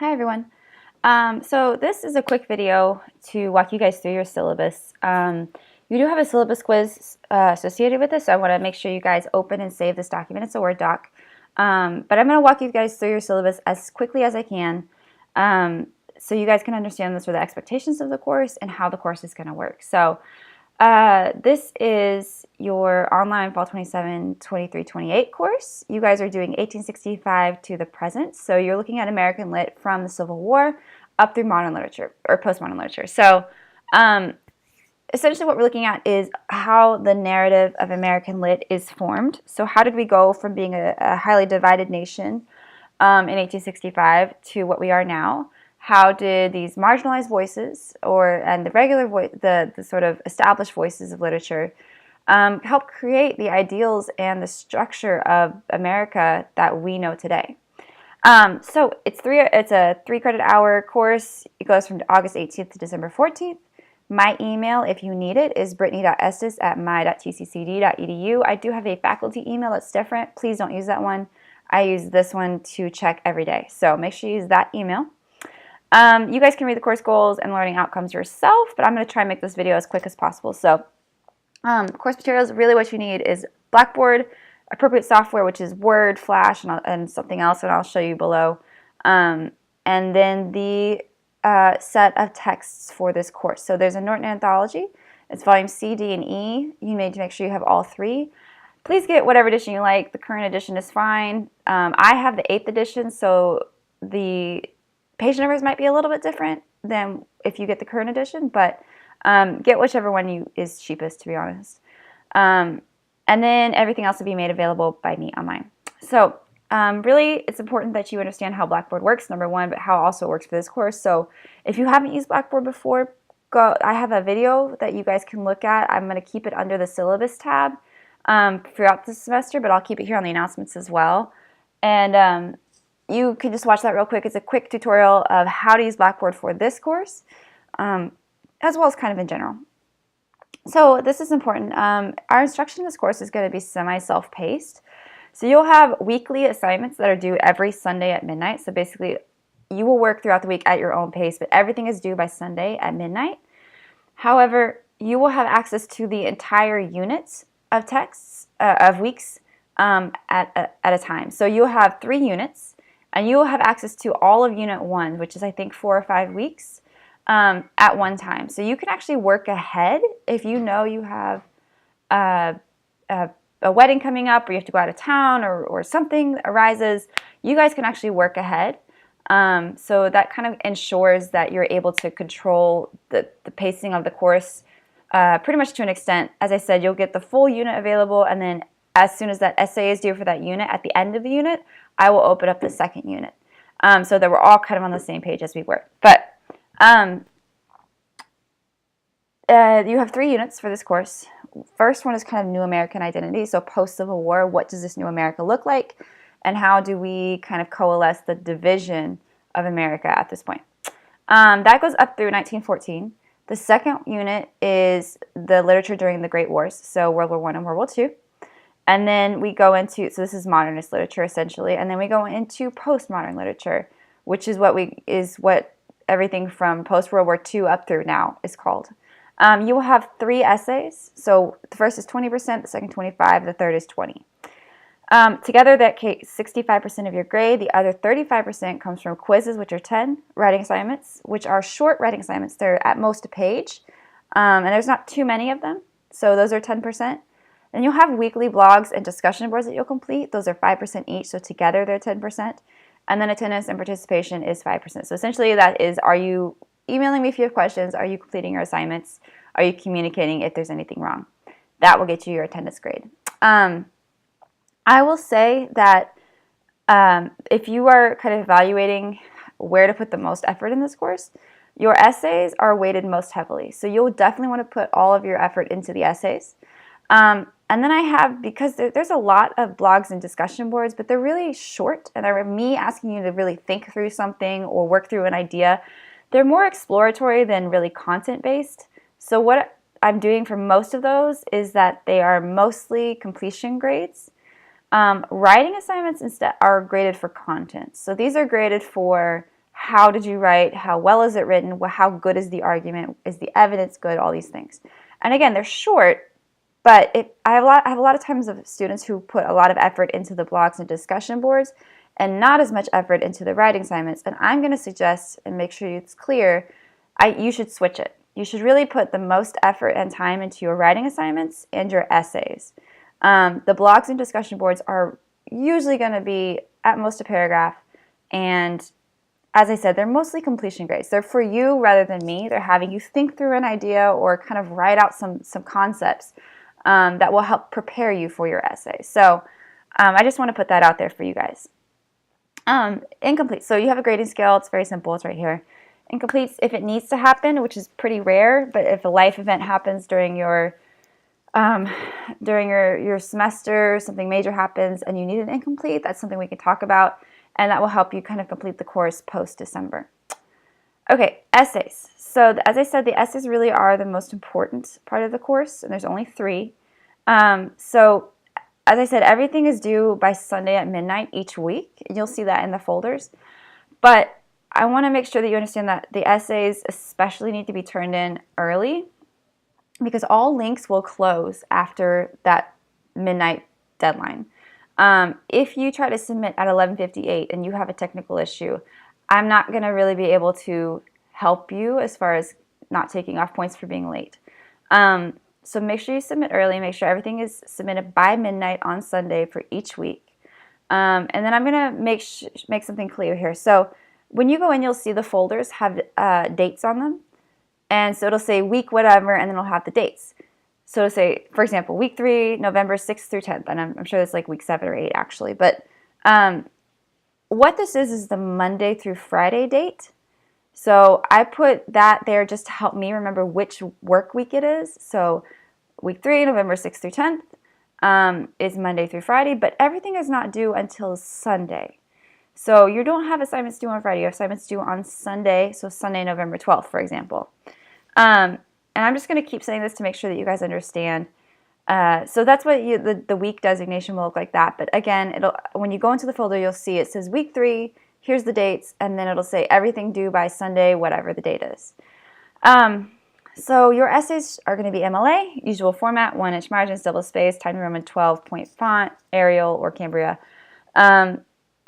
Hi everyone. So this is a quick video to walk you guys through your syllabus. You do have a syllabus quiz associated with this, so I want to make sure you guys open and save this document. It's a Word doc. But I'm going to walk you guys through your syllabus as quickly as I can so you guys can understand the sort of expectations of the course and how the course is going to work. So this is your online Fall 27, 23, 28 course. You guys are doing 1865 to the present. So you're looking at American Lit from the Civil War up through modern literature or postmodern literature. So essentially what we're looking at is how the narrative of American Lit is formed. So how did we go from being a highly divided nation in 1865 to what we are now? How did these marginalized voices and the regular the sort of established voices of literature help create the ideals and the structure of America that we know today? So it's a 3 credit hour course. It goes from August 18th to December 14th. My email, if you need it, is brittany.estes@my.tccd.edu. I do have a faculty email that's different. Please don't use that one. I use this one to check every day. So make sure you use that email. You guys can read the course goals and learning outcomes yourself, but I'm going to try and make this video as quick as possible. So course materials, really what you need is Blackboard, appropriate software, which is Word, Flash, and something else, and I'll show you below. And then the set of texts for this course. So there's a Norton Anthology. It's volume C, D, and E. You need to make sure you have all three. Please get whatever edition you like. The current edition is fine. I have the 8th edition, so the page numbers might be a little bit different than if you get the current edition, but get whichever one is cheapest, to be honest. And then everything else will be made available by me online. So really, it's important that you understand how Blackboard works, number one, but how it also works for this course. So if you haven't used Blackboard before, I have a video that you guys can look at. I'm going to keep it under the syllabus tab throughout the semester, but I'll keep it here on the announcements as well. And you can just watch that real quick. It's a quick tutorial of how to use Blackboard for this course, as well as kind of in general. So this is important. Our instruction in this course is going to be semi-self-paced. So you'll have weekly assignments that are due every Sunday at midnight. So basically, you will work throughout the week at your own pace, but everything is due by Sunday at midnight. However, you will have access to the entire units of texts, of weeks at a time. So you'll have 3 units, and you will have access to all of Unit 1, which is, I think, 4 or 5 weeks at one time. So you can actually work ahead if you know you have a wedding coming up, or you have to go out of town, or something arises. You guys can actually work ahead. So that kind of ensures that you're able to control the pacing of the course pretty much to an extent. As I said, you'll get the full unit available, and then as soon as that essay is due for that unit, at the end of the unit, I will open up the second unit so that we're all kind of on the same page as we work. But you have 3 units for this course. First one is kind of New American Identity, so post-Civil War, what does this New America look like, and how do we kind of coalesce the division of America at this point. That goes up through 1914. The second unit is the literature during the Great Wars, so World War I and World War II. And then we go into, so this is modernist literature essentially, and then we go into postmodern literature, which is what everything from post-World War II up through now is called. You will have 3 essays. So the first is 20%, the second 25%, the third is 20%. Together, that 65% of your grade. The other 35% comes from quizzes, which are 10, writing assignments, which are short writing assignments. They're at most a page, and there's not too many of them, so those are 10%. And you'll have weekly blogs and discussion boards that you'll complete. Those are 5% each, so together they're 10%. And then attendance and participation is 5%. So essentially that is, are you emailing me if you have questions? Are you completing your assignments? Are you communicating if there's anything wrong? That will get you your attendance grade. I will say that if you are kind of evaluating where to put the most effort in this course, your essays are weighted most heavily. So you'll definitely want to put all of your effort into the essays. And then I have, because there's a lot of blogs and discussion boards, but they're really short, and they're me asking you to really think through something or work through an idea. They're more exploratory than really content-based. So what I'm doing for most of those is that they are mostly completion grades. Writing assignments instead are graded for content. So these are graded for how did you write, how well is it written, how good is the argument, is the evidence good, all these things. And again, they're short, but I have a lot of times of students who put a lot of effort into the blogs and discussion boards and not as much effort into the writing assignments. And I'm going to suggest, and make sure it's clear, you should switch it. You should really put the most effort and time into your writing assignments and your essays. The blogs and discussion boards are usually going to be at most a paragraph, and as I said, they're mostly completion grades. They're for you rather than me. They're having you think through an idea or kind of write out some concepts that will help prepare you for your essay. So I just want to put that out there for you guys. Incomplete. So you have a grading scale. It's very simple. It's right here. Incompletes, if it needs to happen, which is pretty rare, but if a life event happens during your semester, something major happens and you need an incomplete, that's something we can talk about, and that will help you kind of complete the course post-December. Okay, essays. So as I said, the essays really are the most important part of the course, and there's only 3. So as I said, everything is due by Sunday at midnight each week. You'll see that in the folders. But I want to make sure that you understand that the essays especially need to be turned in early, because all links will close after that midnight deadline. If you try to submit at 11:58 and you have a technical issue, I'm not going to really be able to help you as far as not taking off points for being late. So make sure you submit early. Make sure everything is submitted by midnight on Sunday for each week. And then I'm going to make something clear here. So when you go in, you'll see the folders have dates on them. And so it'll say week whatever, and then it'll have the dates. So it'll say, for example, week 3, November 6th through 10th. And I'm sure it's like week 7 or 8 actually. But what this is the Monday through Friday date. So I put that there just to help me remember which work week it is. So week 3, November 6th through 10th is Monday through Friday. But everything is not due until Sunday. So you don't have assignments due on Friday. You have assignments due on Sunday. So Sunday, November 12th, for example. And I'm just going to keep saying this to make sure that you guys understand. So that's what the week designation will look like that. But again, when you go into the folder, you'll see it says week 3, here's the dates, and then it'll say everything due by Sunday, whatever the date is. So your essays are going to be MLA, usual format, 1-inch margins, double space, Times New Roman 12-point font, Arial or Cambria.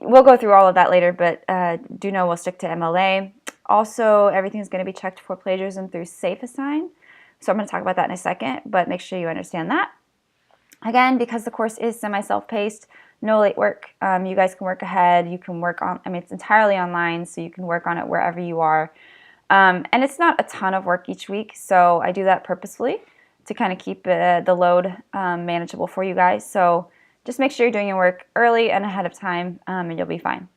We'll go through all of that later, but do know we'll stick to MLA. Also, everything is going to be checked for plagiarism through SafeAssign. So I'm going to talk about that in a second, but make sure you understand that. Again, because the course is semi-self-paced, no late work. You guys can work ahead. You can work on, it's entirely online, so you can work on it wherever you are. And it's not a ton of work each week, so I do that purposefully to kind of keep the load manageable for you guys. So just make sure you're doing your work early and ahead of time, and you'll be fine.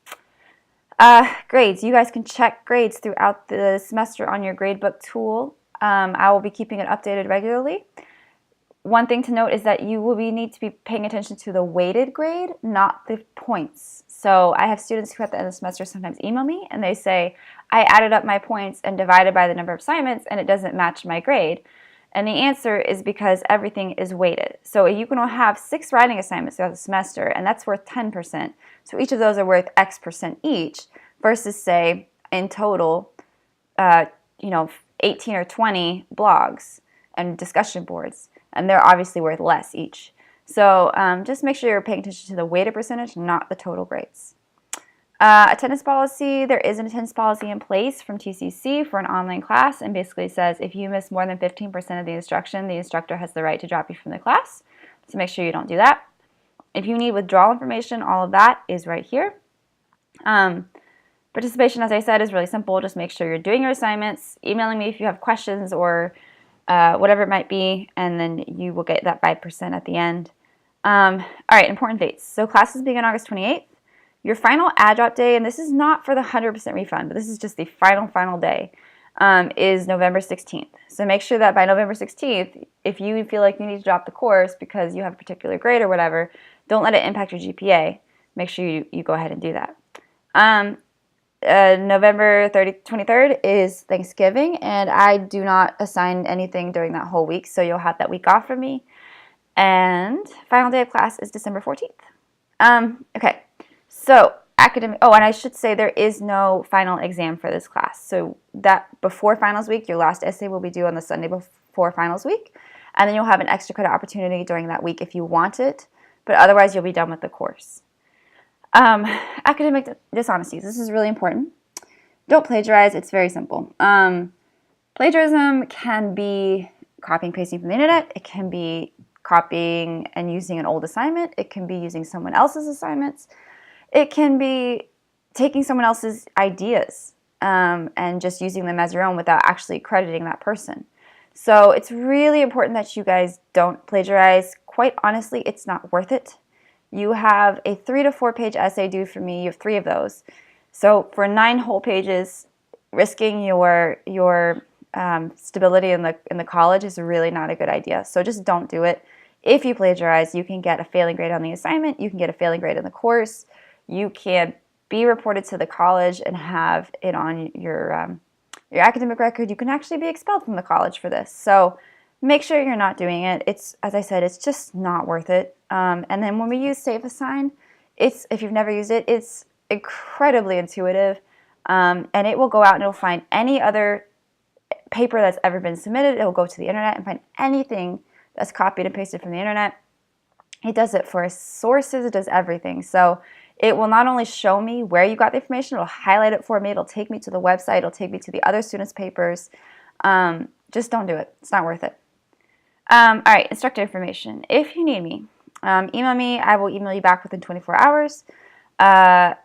Grades. You guys can check grades throughout the semester on your gradebook tool. I will be keeping it updated regularly. One thing to note is that you will need to be paying attention to the weighted grade, not the points. So I have students who at the end of the semester sometimes email me and they say, I added up my points and divided by the number of assignments and it doesn't match my grade. And the answer is because everything is weighted. So you can have 6 writing assignments throughout the semester, and that's worth 10%. So each of those are worth X% each, versus say in total, 18 or 20 blogs and discussion boards, and they're obviously worth less each. So just make sure you're paying attention to the weighted percentage, not the total grades. Attendance policy, there is an attendance policy in place from TCC for an online class, and basically says if you miss more than 15% of the instruction, the instructor has the right to drop you from the class. So make sure you don't do that. If you need withdrawal information, all of that is right here. Participation, as I said, is really simple. Just make sure you're doing your assignments, emailing me if you have questions or whatever it might be, and then you will get that 5% at the end. All right, important dates. So classes begin August 28th. Your final add drop day, and this is not for the 100% refund, but this is just the final day, is November 16th. So make sure that by November 16th, if you feel like you need to drop the course because you have a particular grade or whatever, don't let it impact your GPA. Make sure you go ahead and do that. November 23rd is Thanksgiving, and I do not assign anything during that whole week, so you'll have that week off from me. And final day of class is December 14th. Okay, so academic, oh, and I should say there is no final exam for this class. So that before finals week, your last essay will be due on the Sunday before finals week. And then you'll have an extra credit opportunity during that week if you want it. But otherwise, you'll be done with the course. Academic dishonesties. This is really important. Don't plagiarize. It's very simple. Plagiarism can be copying and pasting from the internet. It can be copying and using an old assignment. It can be using someone else's assignments. It can be taking someone else's ideas and just using them as your own without actually crediting that person. So it's really important that you guys don't plagiarize. Quite honestly, it's not worth it. You have a 3 to 4 page essay due for me. You have 3 of those. So for 9 whole pages, risking your stability in the college is really not a good idea. So just don't do it. If you plagiarize, you can get a failing grade on the assignment. You can get a failing grade in the course. You can be reported to the college and have it on your academic record. You can actually be expelled from the college for this. So make sure you're not doing it. It's, as I said, it's just not worth it. And then when we use Safe Assign, if you've never used it, it's incredibly intuitive. And it will go out and it'll find any other paper that's ever been submitted. It will go to the internet and find anything that's copied and pasted from the internet. It does it for sources. It does everything. So it will not only show me where you got the information, it'll highlight it for me. It'll take me to the website. It'll take me to the other students' papers. Just don't do it. It's not worth it. All right, instructor information. If you need me, email me. I will email you back within 24 hours. The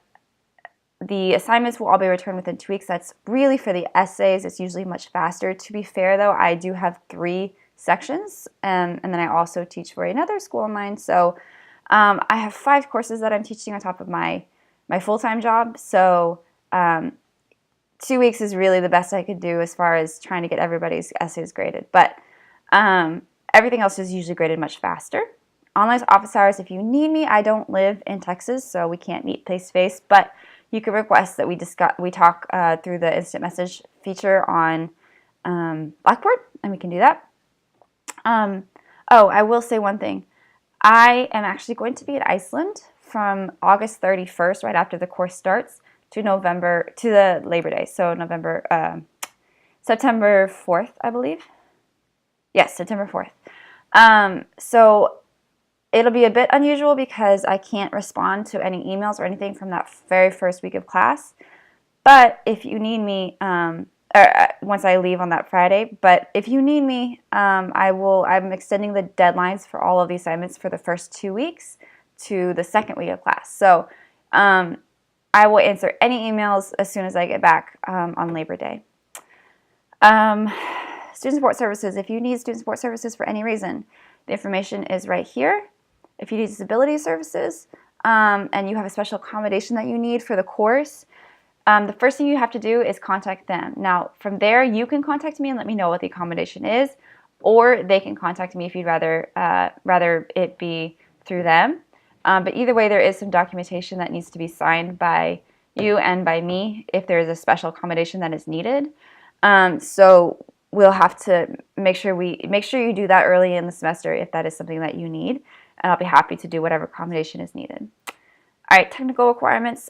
assignments will all be returned within 2 weeks. That's really for the essays. It's usually much faster. To be fair, though, I do have 3 sections, and then I also teach for another school of mine. So I have 5 courses that I'm teaching on top of my full-time job. So 2 weeks is really the best I could do as far as trying to get everybody's essays graded. But everything else is usually graded much faster. Online office hours, if you need me. I don't live in Texas, so we can't meet face-to-face, but you can request that we talk through the instant message feature on Blackboard, and we can do that. Oh, I will say one thing. I am actually going to be in Iceland from August 31st, right after the course starts, to the Labor Day. So September 4th, I believe. Yes, September 4th. So it'll be a bit unusual because I can't respond to any emails or anything from that very first week of class. But if you need me, once I leave on that Friday, but if you need me, I'm extending the deadlines for all of the assignments for the first 2 weeks to the second week of class. So I will answer any emails as soon as I get back on Labor Day. Student support services. If you need student support services for any reason, the information is right here. If you need disability services and you have a special accommodation that you need for the course, the first thing you have to do is contact them. Now, from there, you can contact me and let me know what the accommodation is, or they can contact me if you'd rather it be through them. But either way, there is some documentation that needs to be signed by you and by me if there is a special accommodation that is needed. So we'll have to make sure you do that early in the semester if that is something that you need, and I'll be happy to do whatever accommodation is needed. All right, technical requirements.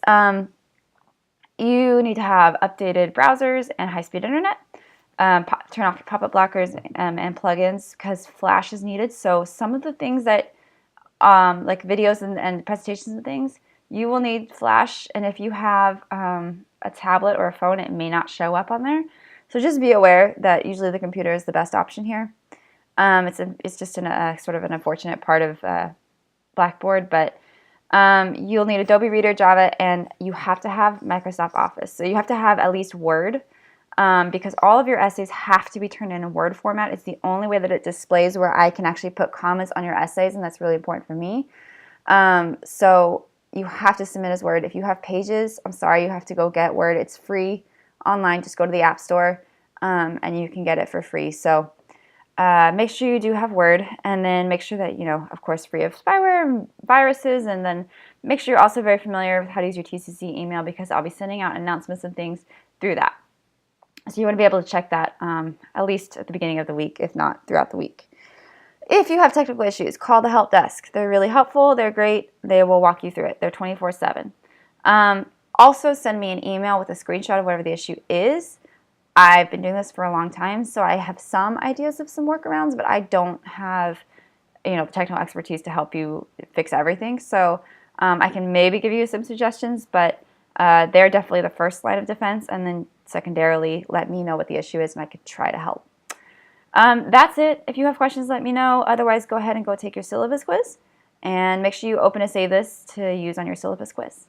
You need to have updated browsers and high-speed internet. Turn off your pop-up blockers and plugins because Flash is needed. So some of the things that, like videos and presentations and things, you will need Flash. And if you have a tablet or a phone, it may not show up on there. So just be aware that usually the computer is the best option here. It's just sort of an unfortunate part of Blackboard, but you'll need Adobe Reader, Java, and you have to have Microsoft Office. So you have to have at least Word because all of your essays have to be turned in Word format. It's the only way that it displays where I can actually put comments on your essays, and that's really important for me. So you have to submit as Word. If you have Pages, I'm sorry, you have to go get Word. It's free online. Just go to the App Store and you can get it for free. So make sure you do have Word, and then make sure that, of course, free of spyware and viruses, and then make sure you're also very familiar with how to use your TCC email because I'll be sending out announcements and things through that. So you want to be able to check that at least at the beginning of the week, if not throughout the week. If you have technical issues, call the help desk. They're really helpful. They're great. They will walk you through it. They're 24/7. Also send me an email with a screenshot of whatever the issue is. I've been doing this for a long time, so I have some ideas of some workarounds, but I don't have, the technical expertise to help you fix everything. So I can maybe give you some suggestions, but they're definitely the first line of defense, and then secondarily, let me know what the issue is and I could try to help. That's it. If you have questions, let me know. Otherwise, go ahead and go take your syllabus quiz, and make sure you open a save this to use on your syllabus quiz.